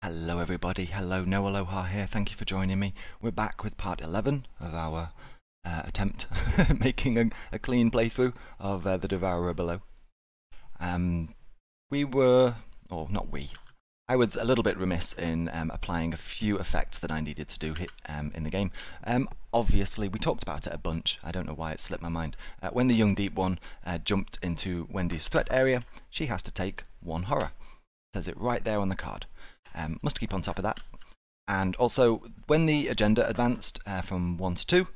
Hello everybody, hello, no aloha here, thank you for joining me. We're back with part 11 of our attempt making a clean playthrough of the Devourer Below. I was a little bit remiss in applying a few effects that I needed to do in the game. Obviously, we talked about it a bunch, I don't know why it slipped my mind. When the young deep one jumped into Wendy's threat area, she has to take 1 horror. It says it right there on the card. Must keep on top of that. And also, when the agenda advanced from 1 to 2,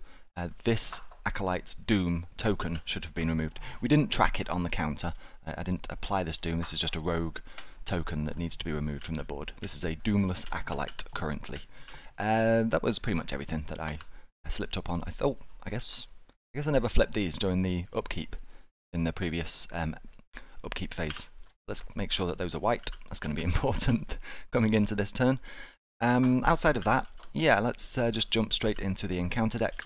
this Acolyte's Doom token should have been removed. We didn't track it on the counter. I didn't apply this Doom. This is just a rogue token that needs to be removed from the board. This is a Doomless Acolyte currently. That was pretty much everything that I slipped up on. I guess I never flipped these during the upkeep in the previous upkeep phase. Let's make sure that those are white. That's going to be important coming into this turn. Outside of that, yeah, let's just jump straight into the encounter deck.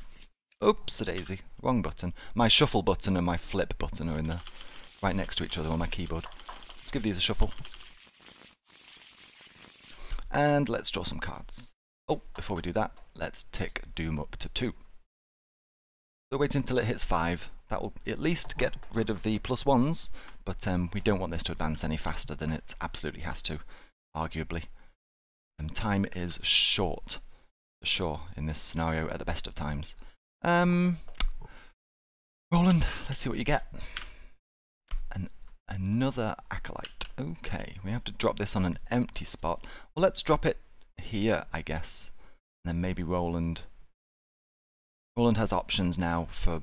Oops-a-daisy, wrong button. My shuffle button and my flip button are in there, right next to each other on my keyboard. Let's give these a shuffle. And let's draw some cards. Oh, before we do that, let's tick Doom up to 2. So wait until it hits 5. That will at least get rid of the +1s, but we don't want this to advance any faster than it absolutely has to, arguably. Time is short, for sure, in this scenario at the best of times. Roland, let's see what you get. Another Acolyte. Okay, we have to drop this on an empty spot. Well, let's drop it here, I guess. And then maybe Roland has options now for,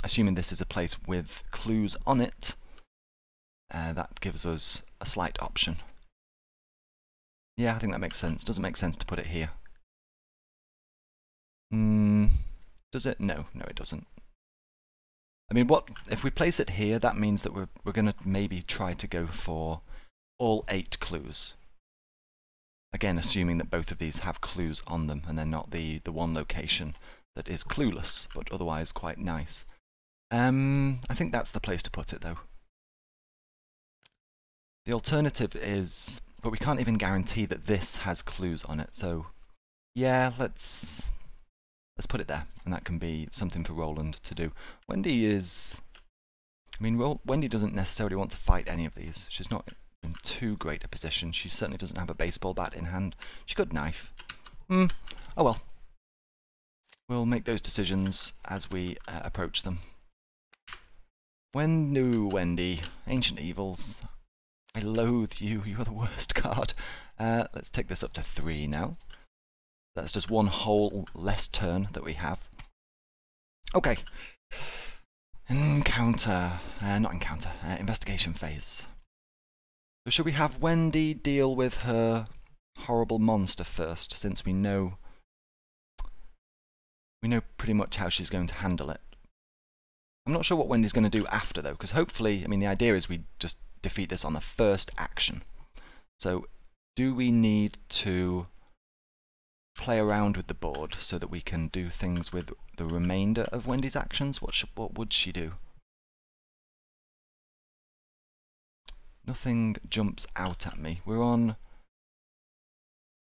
assuming this is a place with clues on it, that gives us a slight option. Yeah, I think that makes sense. Doesn't make sense to put it here. Does it? No, it doesn't. I mean, if we place it here, that means that we're going to maybe try to go for all 8 clues. Again, assuming that both of these have clues on them, and they're not the one location that is clueless, but otherwise quite nice. I think that's the place to put it, though. The alternative is, but we can't even guarantee that this has clues on it, so yeah, let's put it there, and that can be something for Roland to do. Wendy doesn't necessarily want to fight any of these. She's not in too great a position. She certainly doesn't have a baseball bat in hand. She could knife. Oh well. We'll make those decisions as we approach them. Wendy, Ancient Evils. I loathe you. You're the worst card. Let's take this up to 3 now. That's just 1 whole less turn that we have. Okay. Investigation phase. So should we have Wendy deal with her horrible monster first, since we know pretty much how she's going to handle it? I'm not sure what Wendy's going to do after, though, because hopefully, I mean, the idea is we just defeat this on the first action. So, do we need to play around with the board so that we can do things with the remainder of Wendy's actions? What would she do? Nothing jumps out at me. We're on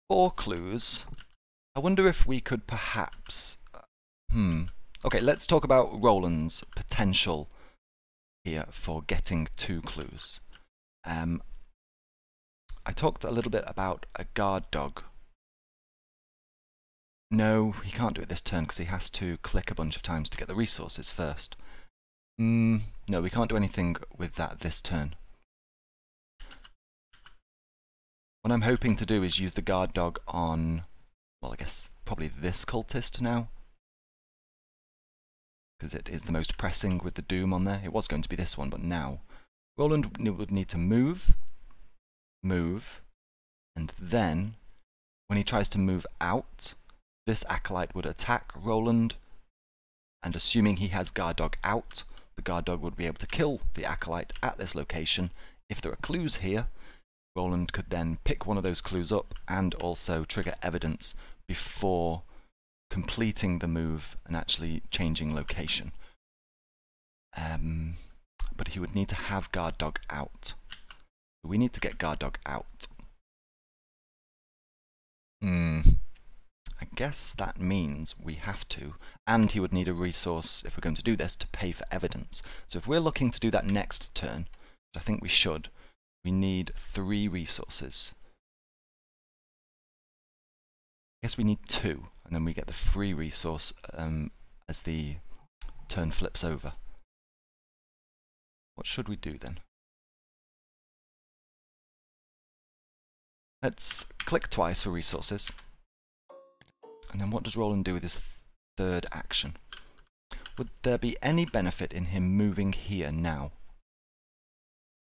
4 clues. I wonder if we could perhaps... Okay, let's talk about Roland's potential here for getting 2 clues. I talked a little bit about a guard dog. No, he can't do it this turn because he has to click a bunch of times to get the resources first. No, we can't do anything with that this turn. What I'm hoping to do is use the guard dog on, well, I guess probably this cultist now, because it is the most pressing with the Doom on there. It was going to be this one, but now Roland would need to move, and then when he tries to move out, this Acolyte would attack Roland, and assuming he has guard dog out, the guard dog would be able to kill the Acolyte at this location. If there are clues here, Roland could then pick one of those clues up and also trigger evidence before completing the move and actually changing location. But he would need to have guard dog out. We need to get guard dog out. I guess that means we have to, and he would need a resource, if we're going to do this, to pay for evidence. So if we're looking to do that next turn, which I think we should, we need 3 resources. I guess we need 2, and then we get the free resource as the turn flips over. What should we do then? Let's click twice for resources. And then what does Roland do with his 3rd action? Would there be any benefit in him moving here now?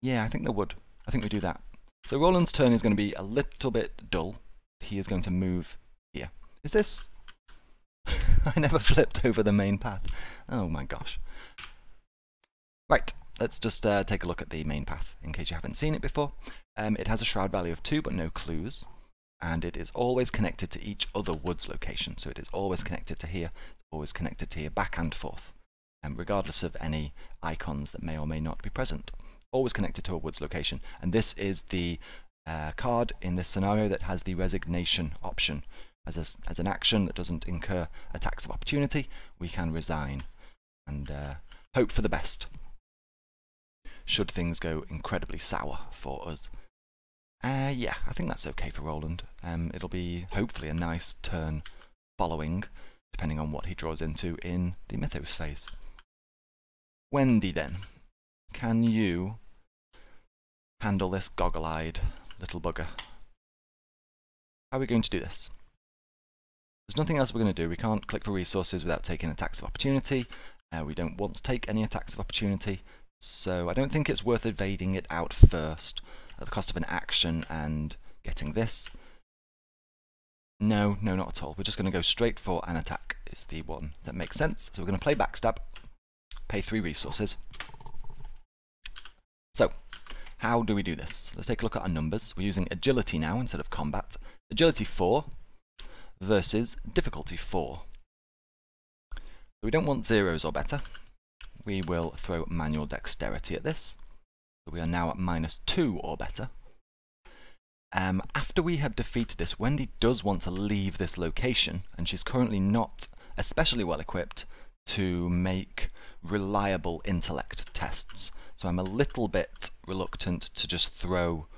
Yeah, I think there would. I think we do that. So Roland's turn is going to be a little bit dull. He is going to move here. Is this... I never flipped over the main path. Oh my gosh. Right, let's just take a look at the main path, in case you haven't seen it before. It has a shroud value of 2, but no clues. And it is always connected to each other woods location. So it is always connected to here, it's always connected to here, back and forth, regardless of any icons that may or may not be present. Always connected to a woods location. And this is the card in this scenario that has the resignation option. As an action that doesn't incur attacks of opportunity, we can resign and hope for the best, should things go incredibly sour for us. Yeah, I think that's okay for Roland. It'll be hopefully a nice turn following, depending on what he draws into in the Mythos phase. Wendy then, can you handle this goggle-eyed little bugger? How are we going to do this? There's nothing else we're going to do. We can't click for resources without taking attacks of opportunity. We don't want to take any attacks of opportunity, so I don't think it's worth evading it out first at the cost of an action and getting this. No, not at all. We're just going to go straight for an attack is the one that makes sense. So we're going to play Backstab, pay 3 resources. So, how do we do this? Let's take a look at our numbers. We're using Agility now instead of Combat. Agility 4 versus Difficulty 4. So we don't want 0s or better. We will throw Manual Dexterity at this. So we are now at -2 or better. After we have defeated this, Wendy does want to leave this location, and she's currently not especially well equipped to make reliable intellect tests. So I'm a little bit reluctant to just throw,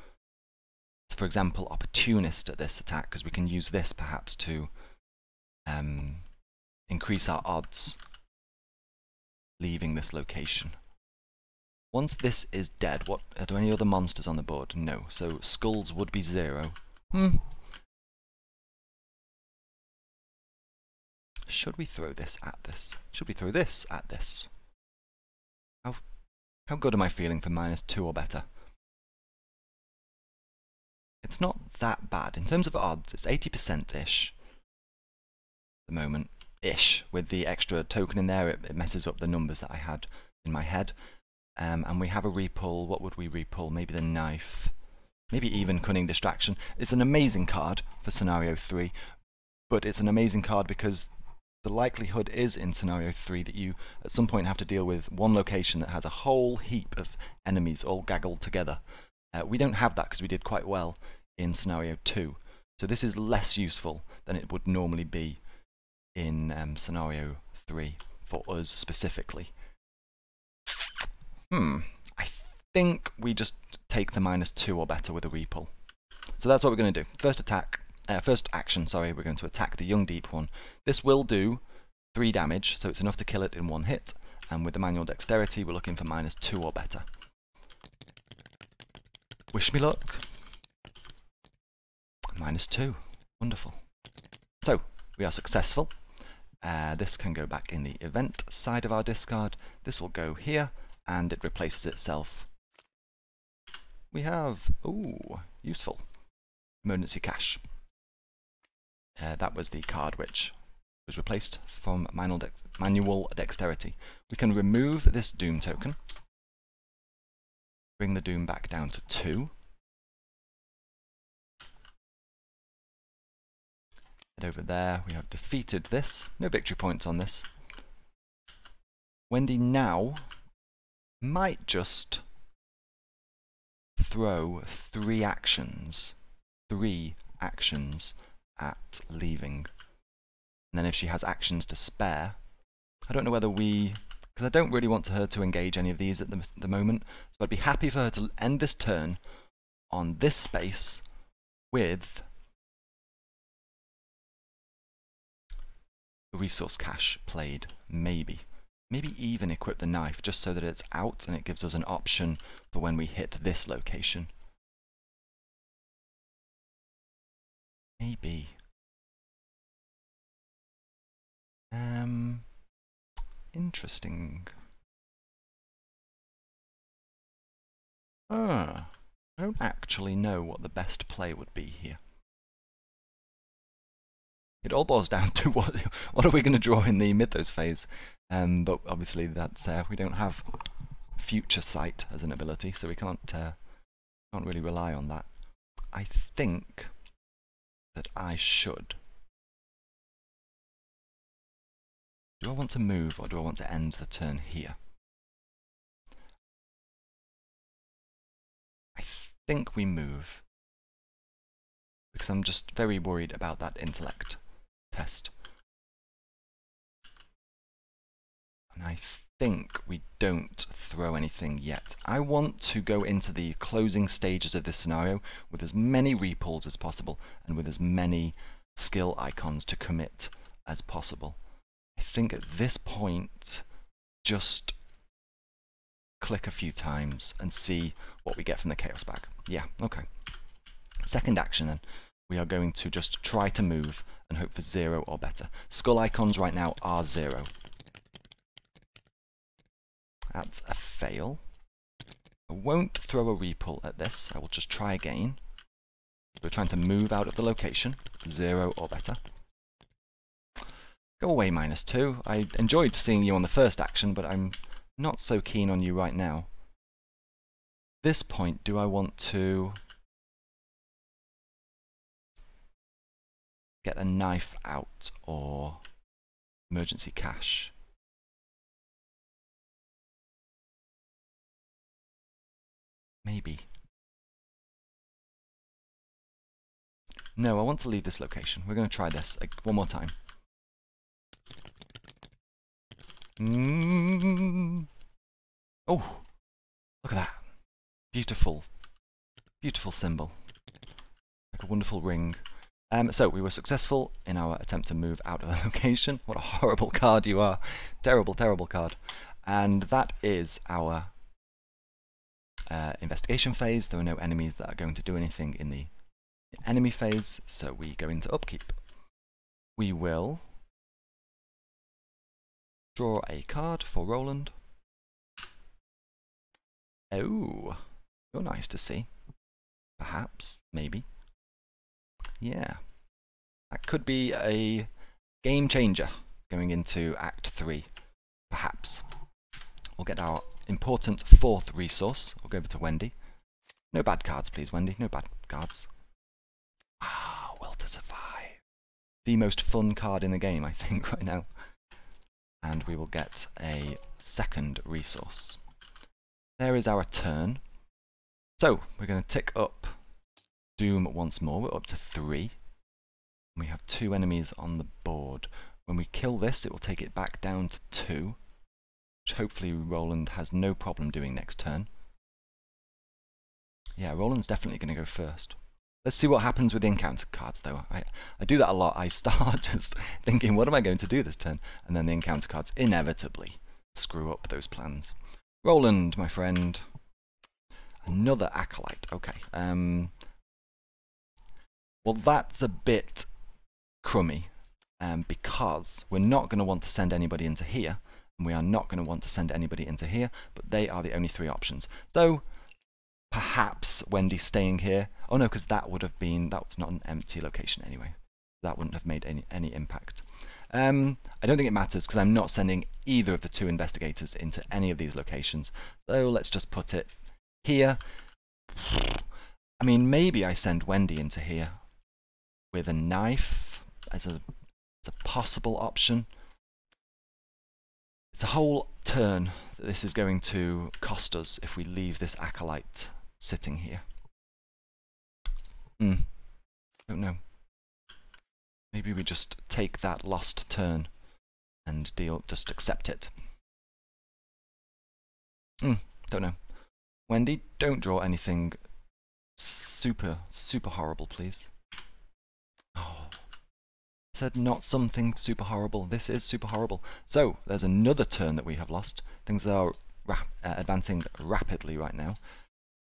for example, Opportunist at this attack, because we can use this perhaps to increase our odds leaving this location. Once this is dead, what are there any other monsters on the board? No, so skulls would be 0. Should we throw this at this? Should we throw this at this? How good am I feeling for -2 or better? It's not that bad. In terms of odds, it's 80%-ish at the moment. Ish. With the extra token in there, it messes up the numbers that I had in my head. And we have a repull. What would we repull? Maybe the knife. Maybe even Cunning Distraction. It's an amazing card for Scenario 3, but it's an amazing card because the likelihood is in Scenario 3 that you at some point have to deal with one location that has a whole heap of enemies all gaggled together. We don't have that because we did quite well in Scenario 2. So this is less useful than it would normally be in Scenario 3 for us specifically. I think we just take the -2 or better with a repull. So that's what we're going to do. First action, we're going to attack the Young Deep one. This will do 3 damage, so it's enough to kill it in 1 hit. And with the Manual Dexterity, we're looking for -2 or better. Wish me luck. -2. Wonderful. So, we are successful. This can go back in the event side of our discard. This will go here, and it replaces itself. We have, useful, emergency cash. That was the card which was replaced from Manual Dexterity. We can remove this Doom token, bring the Doom back down to 2. Head over there, we have defeated this. No victory points on this. Wendy now might just throw 3 actions at leaving. And then if she has actions to spare, I don't know whether we... because I don't really want her to engage any of these at the moment, so I'd be happy for her to end this turn on this space with a resource cache played, maybe. Maybe even equip the knife, just so that it's out and it gives us an option for when we hit this location. Maybe. Interesting. I don't actually know what the best play would be here. It all boils down to what are we going to draw in the Mythos phase. But obviously that's we don't have future sight as an ability, so we can't really rely on that. I think that I should. Do I want to move, or do I want to end the turn here? I think we move, because I'm just very worried about that intellect test. And I think we don't throw anything yet. I want to go into the closing stages of this scenario with as many repulls as possible, and with as many skill icons to commit as possible. I think at this point, just click a few times and see what we get from the chaos bag. Yeah, okay. Second action then. We are going to just try to move and hope for 0 or better. Skull icons right now are 0. That's a fail. I won't throw a repull at this. I will just try again. We're trying to move out of the location. 0 or better. Go away, -2. I enjoyed seeing you on the first action, but I'm not so keen on you right now. At this point, do I want to get a knife out or emergency cache? Maybe. No, I want to leave this location. We're going to try this one more time. Oh, look at that. Beautiful. Beautiful symbol. Like a wonderful ring. So we were successful in our attempt to move out of the location. What a horrible card you are. Terrible, terrible card. And that is our investigation phase. There are no enemies that are going to do anything in the enemy phase, so we go into upkeep. We will draw a card for Roland. Oh, you're nice to see. Perhaps, maybe. Yeah. That could be a game changer going into Act 3. Perhaps. We'll get our important 4th resource. We'll go over to Wendy. No bad cards, please, Wendy. No bad cards. Ah, Will to Survive. The most fun card in the game, I think, right now. And we will get a 2nd resource. There is our turn. So, we're going to tick up Doom once more. We're up to 3. We have 2 enemies on the board. When we kill this, it will take it back down to 2, which hopefully Roland has no problem doing next turn. Yeah, Roland's definitely going to go first. Let's see what happens with the encounter cards, though. I do that a lot. I start just thinking, what am I going to do this turn? And then the encounter cards inevitably screw up those plans. Roland, my friend. Another Acolyte. Okay. Well, that's a bit crummy, because we're not going to want to send anybody into here, and we are not going to want to send anybody into here, but they are the only 3 options. So, perhaps Wendy staying here. Oh no, because that would have been, that was not an empty location anyway. That wouldn't have made any impact. I don't think it matters, because I'm not sending either of the 2 investigators into any of these locations. So let's just put it here. I mean, maybe I send Wendy into here with a knife as a possible option. It's a whole turn that this is going to cost us if we leave this Acolyte sitting here. Don't know. Maybe we just take that lost turn and just accept it. Don't know. Wendy, don't draw anything super horrible, please. Oh, I said not something super horrible. This is super horrible. So, there's another turn that we have lost. Things are advancing rapidly right now.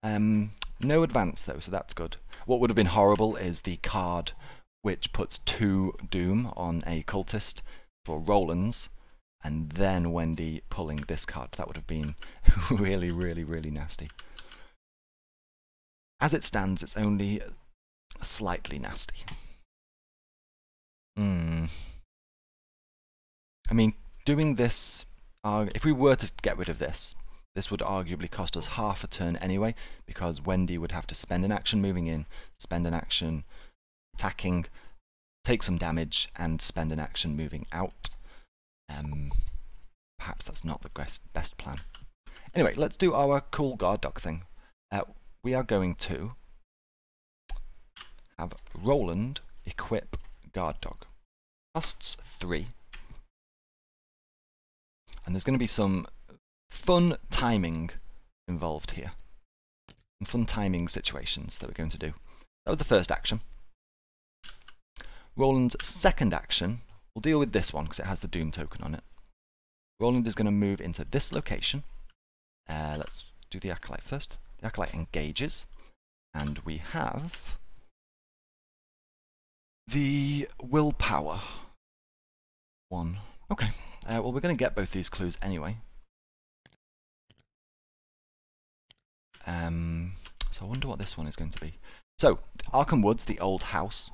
No advance though, so that's good. What would have been horrible is the card which puts 2 doom on a cultist for Roland's, and then Wendy pulling this card. That would have been really nasty. As it stands, it's only slightly nasty. I mean, doing this, if we were to get rid of this, this would arguably cost us half a turn anyway, because Wendy would have to spend an action moving in, spend an action attacking, take some damage, and spend an action moving out. Perhaps that's not the best plan. Anyway, let's do our cool guard dog thing. We are going to have Roland equip guard dog. Costs 3. And there's going to be some fun timing involved here. Some fun timing situations that we're going to do. That was the first action. Roland's second action, we'll deal with this one because it has the Doom token on it. Roland is going to move into this location. Let's do the Acolyte first. The Acolyte engages, and we have the Willpower 1. Okay, well we're going to get both these clues anyway. So I wonder what this one is going to be. So, Arkham Woods, the old house.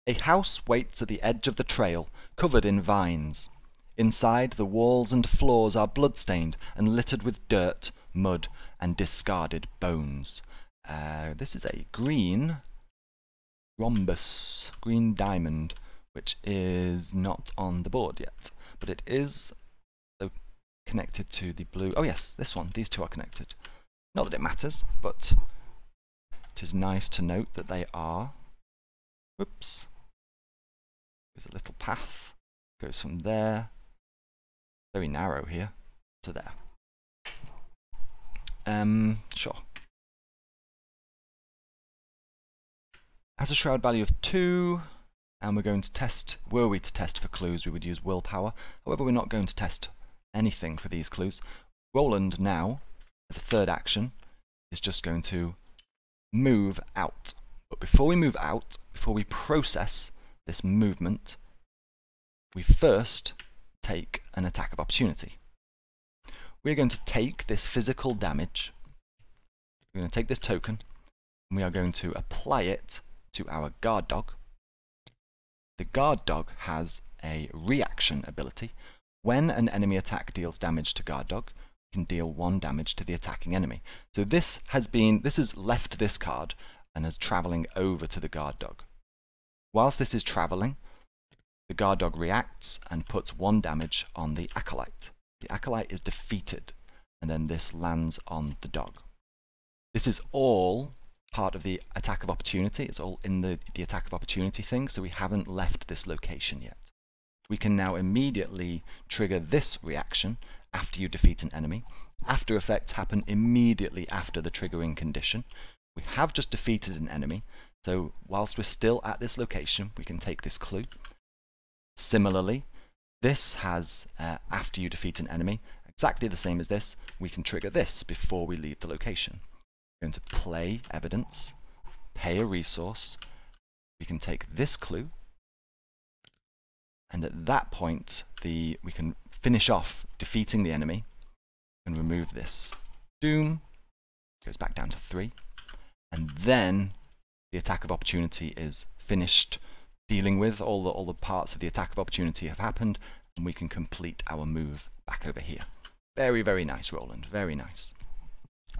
A house waits at the edge of the trail, covered in vines. Inside, the walls and floors are blood-stained and littered with dirt, mud, and discarded bones. This is a green rhombus, green diamond, which is not on the board yet, but it is connected to the blue. Oh yes, this one. These two are connected. Not that it matters, but it is nice to note that they are. Whoops. There's a little path. Goes from there. Very narrow here to there. Sure. Has a shroud value of 2, and we're going to test. Were we to test for clues, we would use willpower. However, we're not going to test anything for these clues. Roland now, as a third action, is just going to move out. But before we move out, before we process this movement, we first take an attack of opportunity. We're going to take this physical damage, we're going to take this token, and we are going to apply it to our guard dog. The guard dog has a reaction ability. When an enemy attack deals damage to guard dog, you can deal 1 damage to the attacking enemy. So this has left this card and is travelling over to the guard dog. Whilst this is travelling, the guard dog reacts and puts 1 damage on the Acolyte. The Acolyte is defeated, and then this lands on the dog. This is all part of the attack of opportunity. It's all in the attack of opportunity thing, so we haven't left this location yet. We can now immediately trigger this reaction after you defeat an enemy. After effects happen immediately after the triggering condition. We have just defeated an enemy, so whilst we're still at this location, we can take this clue. Similarly, this has, after you defeat an enemy, exactly the same as this, we can trigger this before we leave the location. We're going to play evidence, pay a resource, we can take this clue, and at that point we can finish off defeating the enemy and remove this doom, goes back down to 3, and then the attack of opportunity is finished dealing with. All the parts of the attack of opportunity have happened, and we can complete our move back over here. Very, very nice, Roland. Very nice.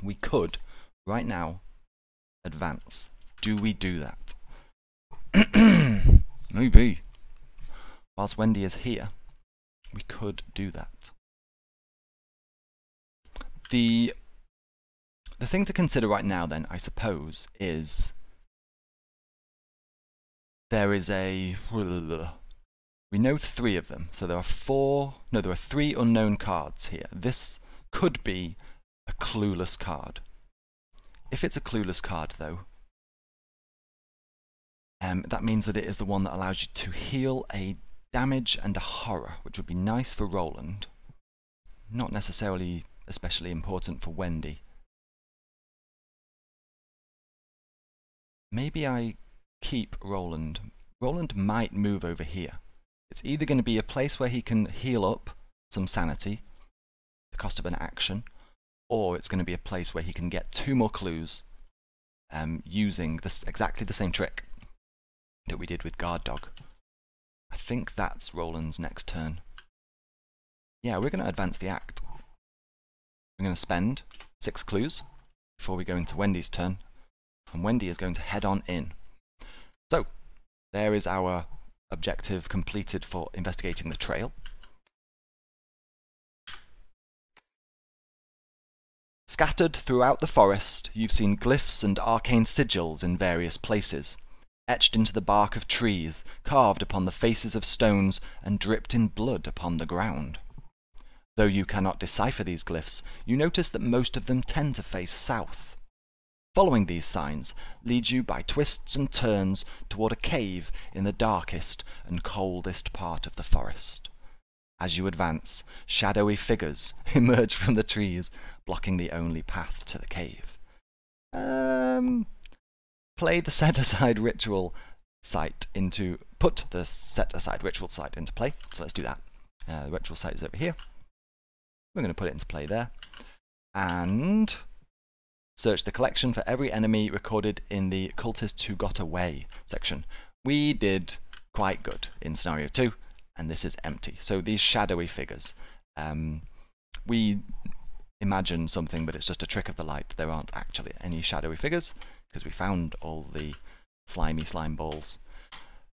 We could, right now, advance. Do we do that? Maybe. Whilst Wendy is here, we could do that. The thing to consider right now, then, I suppose, is there is a... We know 3 of them, so there are 3 unknown cards here. This could be a clueless card. If it's a clueless card, though, that means that it is the one that allows you to heal a damage and a horror, which would be nice for Roland. Not necessarily especially important for Wendy. Maybe I keep Roland. Roland might move over here. It's either going to be a place where he can heal up some sanity, the cost of an action, or it's going to be a place where he can get 2 more clues using exactly the same trick that we did with Guard Dog. I think that's Roland's next turn. Yeah, we're going to advance the act. We're going to spend 6 clues before we go into Wendy's turn, and Wendy is going to head on in. So, there is our objective completed for investigating the trail. Scattered throughout the forest, you've seen glyphs and arcane sigils in various places, etched into the bark of trees, carved upon the faces of stones, and dripped in blood upon the ground. Though you cannot decipher these glyphs, you notice that most of them tend to face south. Following these signs leads you by twists and turns toward a cave in the darkest and coldest part of the forest. As you advance, shadowy figures emerge from the trees, blocking the only path to the cave. Put the set-aside ritual site into play. So let's do that. The ritual site is over here. We're going to put it into play there. And search the collection for every enemy recorded in the Cultists Who Got Away section. We did quite good in scenario 2, and this is empty. So these shadowy figures, we imagine something, but it's just a trick of the light. There aren't actually any shadowy figures, because we found all the slimy slime balls.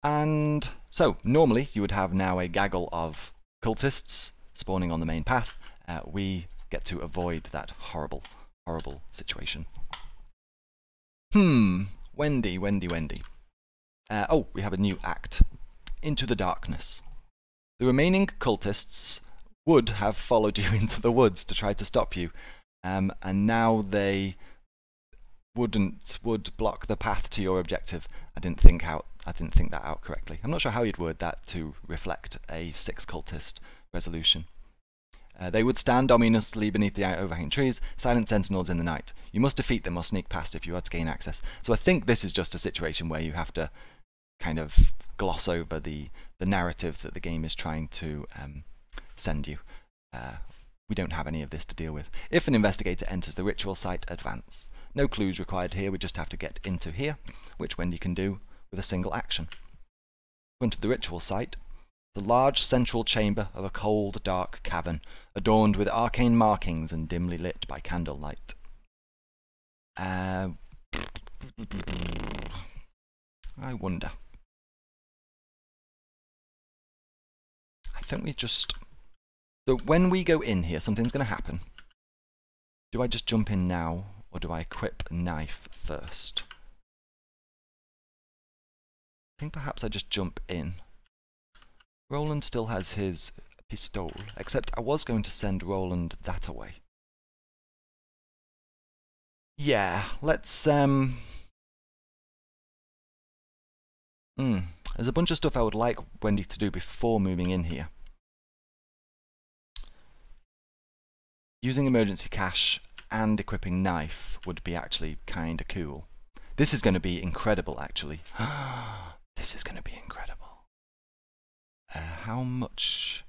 And so, normally you would have now a gaggle of cultists spawning on the main path. We get to avoid that horrible, horrible situation. Wendy. Oh, we have a new act. Into the darkness. The remaining cultists would have followed you into the woods to try to stop you, and now they would block the path to your objective. I didn't think that out correctly. I'm not sure how you'd word that to reflect a 6 cultist resolution. They would stand ominously beneath the overhanging trees, silent sentinels in the night. You must defeat them or sneak past if you are to gain access. So I think this is just a situation where you have to kind of gloss over the narrative that the game is trying to send you. We don't have any of this to deal with. If an investigator enters the ritual site, advance. No clues required here, we just have to get into here, which Wendy can do with a single action. In front of the ritual site, the large central chamber of a cold, dark cavern, adorned with arcane markings and dimly lit by candlelight. I wonder. I think we just... So when we go in here, something's going to happen. Do I just jump in now, or do I equip a knife first? I think perhaps I just jump in. Roland still has his pistol, except I was going to send Roland that away. Yeah, let's there's a bunch of stuff I would like Wendy to do before moving in here. Using emergency cash and equipping knife would be actually kinda cool. This is going to be incredible, actually. This is going to be incredible. How much...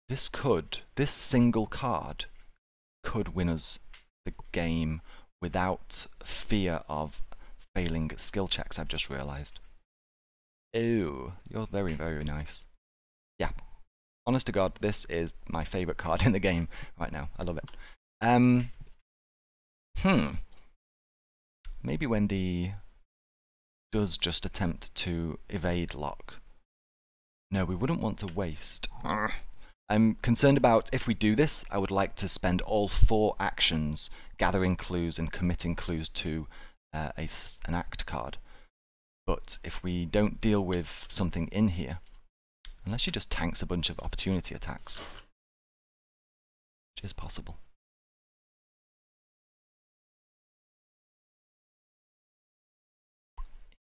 This single card could win us the game without fear of failing skill checks, I've just realised. Ew, you're very, very nice. Yeah. Honest to God, this is my favourite card in the game right now. I love it. Maybe Wendy does just attempt to evade lock. No, we wouldn't want to waste. I'm concerned about if we do this, I would like to spend all 4 actions gathering clues and committing clues to an act card. But if we don't deal with something in here, unless she just tanks a bunch of opportunity attacks, which is possible.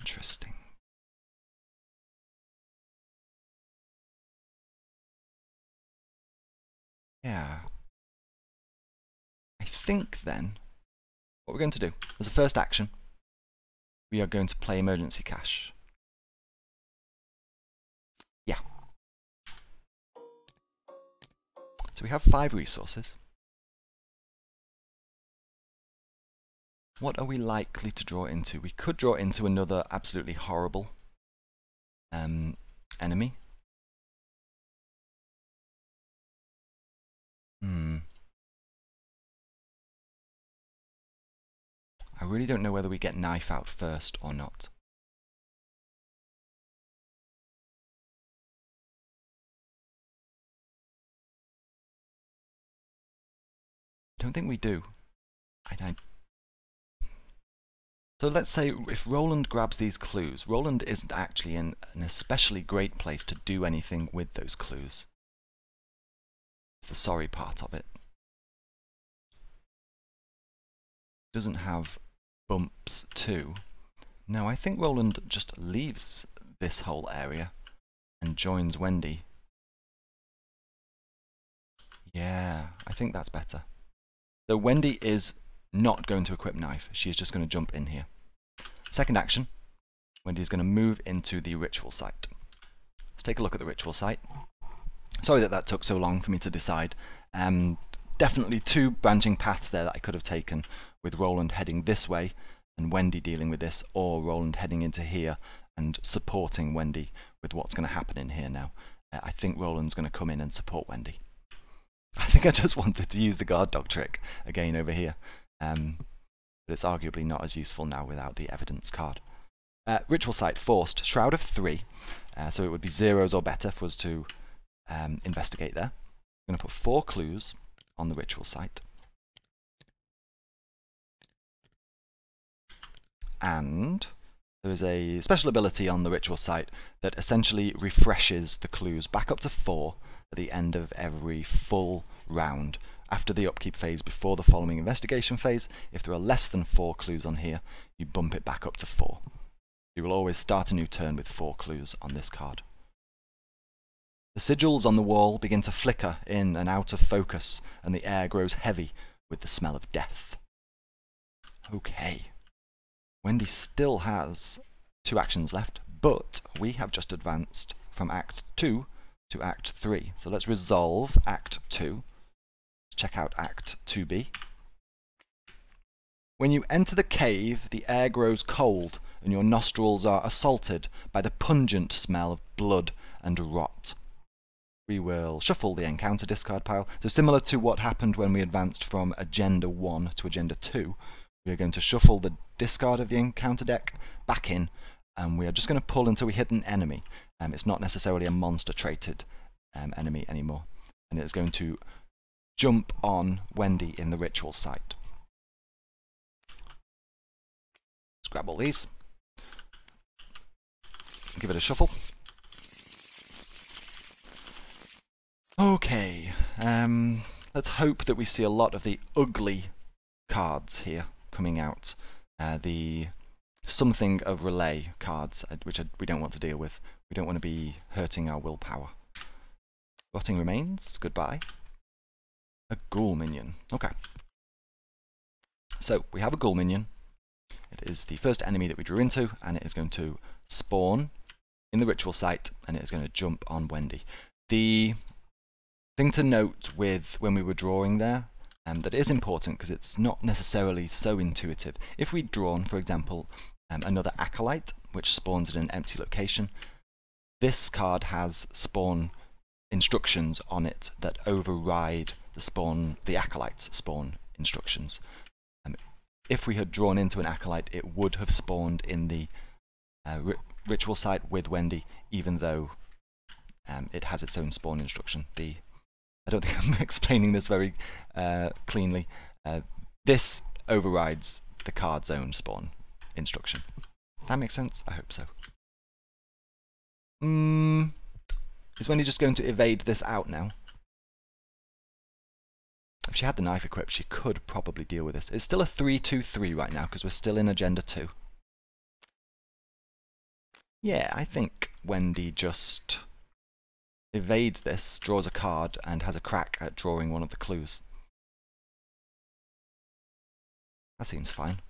Interesting. Yeah. I think then, what we're going to do, as a first action, we are going to play emergency cash. Yeah. So we have 5 resources. What are we likely to draw into? We could draw into another absolutely horrible enemy. I really don't know whether we get knife out first or not. I don't think we do. So let's say if Roland grabs these clues, Roland isn't actually in an especially great place to do anything with those clues. It's the sorry part of it. Doesn't have bumps too. No, I think Roland just leaves this whole area and joins Wendy. Yeah, I think that's better. So Wendy is not going to equip knife. She is just going to jump in here. Second action, Wendy's going to move into the ritual site. Let's take a look at the ritual site. Sorry that took so long for me to decide. Definitely 2 branching paths there that I could have taken, with Roland heading this way and Wendy dealing with this, or Roland heading into here and supporting Wendy with what's going to happen in here now. I think Roland's going to come in and support Wendy. I think I just wanted to use the guard dog trick again over here, but it's arguably not as useful now without the evidence card. Ritual site forced, Shroud of 3, so it would be 0s or better for us to investigate there. I'm going to put 4 clues on the ritual site. And there is a special ability on the ritual site that essentially refreshes the clues back up to 4 at the end of every full round. After the upkeep phase, before the following investigation phase, if there are less than 4 clues on here, you bump it back up to 4. You will always start a new turn with 4 clues on this card. The sigils on the wall begin to flicker in and out of focus, and the air grows heavy with the smell of death. Okay. Wendy still has 2 actions left, but we have just advanced from Act 2 to Act 3. So let's resolve Act 2. Check out Act 2B. When you enter the cave, the air grows cold, and your nostrils are assaulted by the pungent smell of blood and rot. We will shuffle the encounter discard pile. So similar to what happened when we advanced from Agenda 1 to Agenda 2, we are going to shuffle the discard of the encounter deck back in, and we are just going to pull until we hit an enemy. It's not necessarily a monster-traded enemy anymore, and it's going to jump on Wendy in the ritual site. Let's grab all these. Give it a shuffle. Okay, let's hope that we see a lot of the ugly cards here coming out. The something of relay cards, which we don't want to deal with. We don't want to be hurting our willpower. Rotting Remains, goodbye. A ghoul minion, okay. So, we have a ghoul minion. It is the first enemy that we drew into, and it is going to spawn in the ritual site, and it is going to jump on Wendy. The thing to note with when we were drawing there, that is important because it's not necessarily so intuitive. If we'd drawn, for example, another acolyte, which spawns in an empty location, this card has spawn instructions on it that override the acolyte's spawn instructions. If we had drawn into an acolyte, it would have spawned in the ritual site with Wendy, even though it has its own spawn instruction. I don't think I'm explaining this very cleanly. This overrides the card's own spawn instruction. That makes sense? I hope so. Is Wendy just going to evade this out now? If she had the knife equipped, she could probably deal with this. It's still a 3-2-3 right now, because we're still in Agenda 2. Yeah, I think Wendy just evades this, draws a card, and has a crack at drawing one of the clues. That seems fine.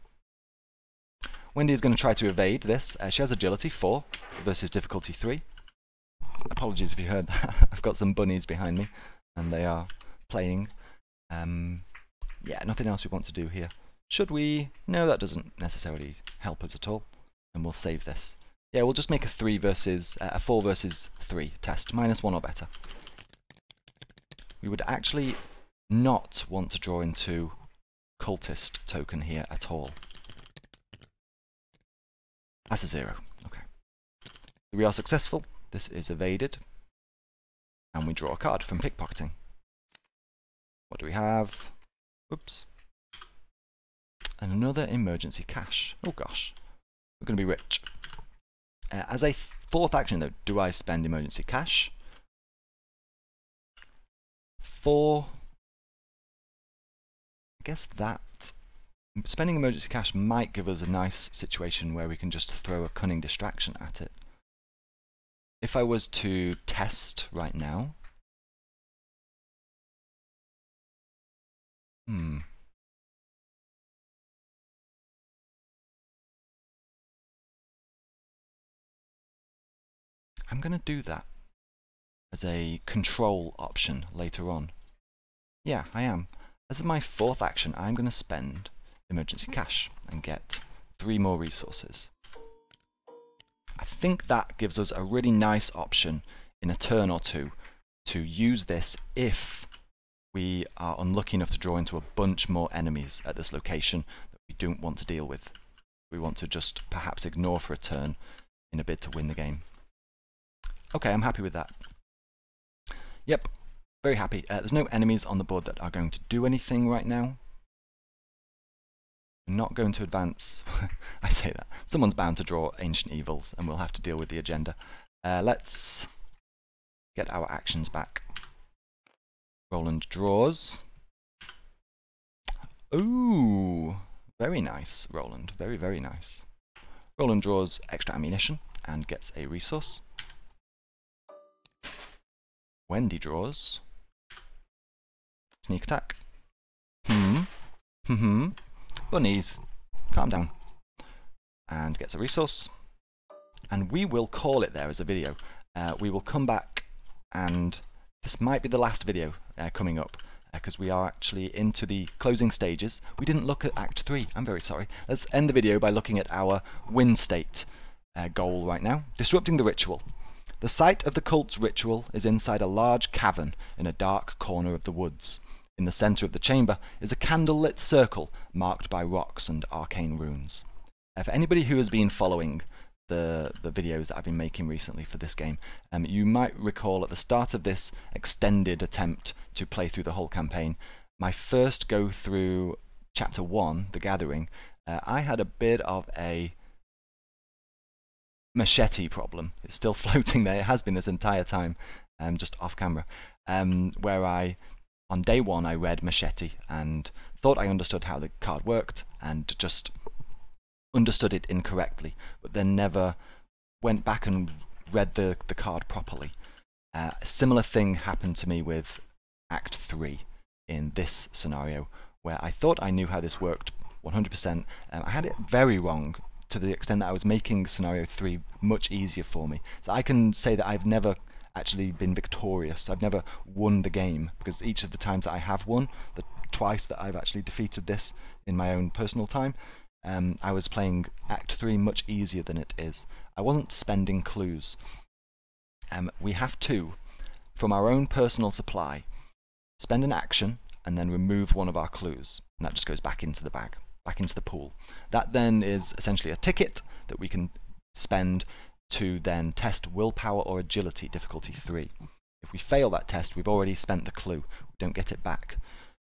Wendy is going to try to evade this. She has agility 4 versus difficulty 3. Apologies if you heard that. I've got some bunnies behind me, and they are playing. Yeah, nothing else we want to do here. Should we? No, that doesn't necessarily help us at all. And we'll save this. Yeah, we'll just make a 4 versus 3 test. -1 or better. We would actually not want to draw into cultist token here at all. That's a 0. Okay. We are successful. This is evaded. And we draw a card from pickpocketing. What do we have? Oops. And another emergency cash. Oh gosh. We're going to be rich. As a 4th action though, do I spend emergency cash? I guess that spending emergency cash might give us a nice situation where we can just throw a cunning distraction at it. If I was to test right now... I'm going to do that as a control option later on. Yeah, I am. As my 4th action, I'm going to spend emergency cash and get 3 more resources. I think that gives us a really nice option in a turn or two to use this if we are unlucky enough to draw into a bunch more enemies at this location that we don't want to deal with. We want to just perhaps ignore for a turn in a bid to win the game. Okay, I'm happy with that. Yep, very happy. There's no enemies on the board that are going to do anything right now. We're not going to advance. I say that. Someone's bound to draw Ancient Evils, and we'll have to deal with the agenda. Let's get our actions back. Roland draws. Ooh, very nice, Roland. Very, very nice. Roland draws extra ammunition and gets a resource. Wendy draws sneak attack. Bunnies, calm down. And gets a resource. And we will call it there as a video. We will come back, and this might be the last video coming up, because we are actually into the closing stages. We didn't look at Act 3, I'm very sorry. Let's end the video by looking at our win state goal right now. Disrupting the ritual. The site of the cult's ritual is inside a large cavern in a dark corner of the woods. In the centre of the chamber is a candle-lit circle marked by rocks and arcane runes. For anybody who has been following the videos that I've been making recently for this game, you might recall at the start of this extended attempt to play through the whole campaign, my first go through Chapter 1, The Gathering, I had a bit of a machete problem. It's still floating there. It has been this entire time, just off camera, where on day 1 I read machete and thought I understood how the card worked and just understood it incorrectly, but then never went back and read the card properly. A similar thing happened to me with Act 3 in this scenario, where I thought I knew how this worked 100%. I had it very wrong, to the extent that I was making scenario 3 much easier for me. So I can say that I've never actually been victorious. I've never won the game, because each of the times that I have won, the twice that I've actually defeated this in my own personal time, I was playing Act 3 much easier than it is. I wasn't spending clues. We have to, from our own personal supply, spend an action and then remove one of our clues. And that just goes back into the bag, back into the pool. That then is essentially a ticket that we can spend to then test willpower or agility, difficulty 3. If we fail that test, we've already spent the clue. We don't get it back.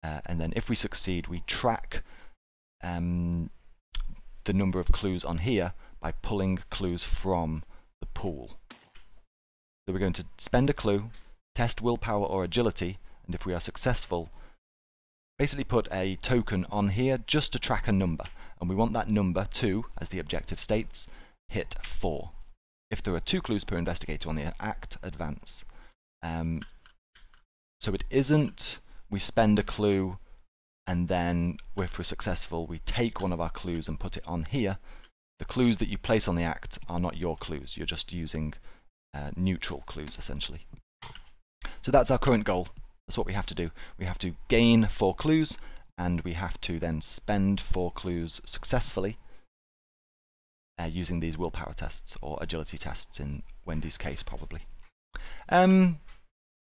And then if we succeed, we track the number of clues on here by pulling clues from the pool. So we're going to spend a clue, test willpower or agility, and if we are successful, basically put a token on here just to track a number. And we want that number to, as the objective states, hit 4. If there are 2 clues per investigator on the act, advance. So it isn't we spend a clue and then if we're successful we take one of our clues and put it on here. The clues that you place on the act are not your clues, you're just using neutral clues essentially. So that's our current goal, that's what we have to do. We have to gain 4 clues and we have to then spend 4 clues successfully using these willpower tests or agility tests in Wendy's case probably.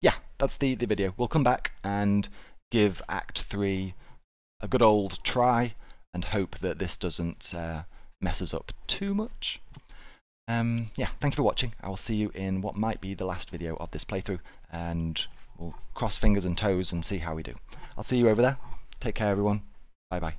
Yeah, that's the video. We'll come back and give Act 3 a good old try and hope that this doesn't mess us up too much. Yeah, thank you for watching. I will see you in what might be the last video of this playthrough, and we'll cross fingers and toes and see how we do. I'll see you over there. Take care everyone. Bye bye.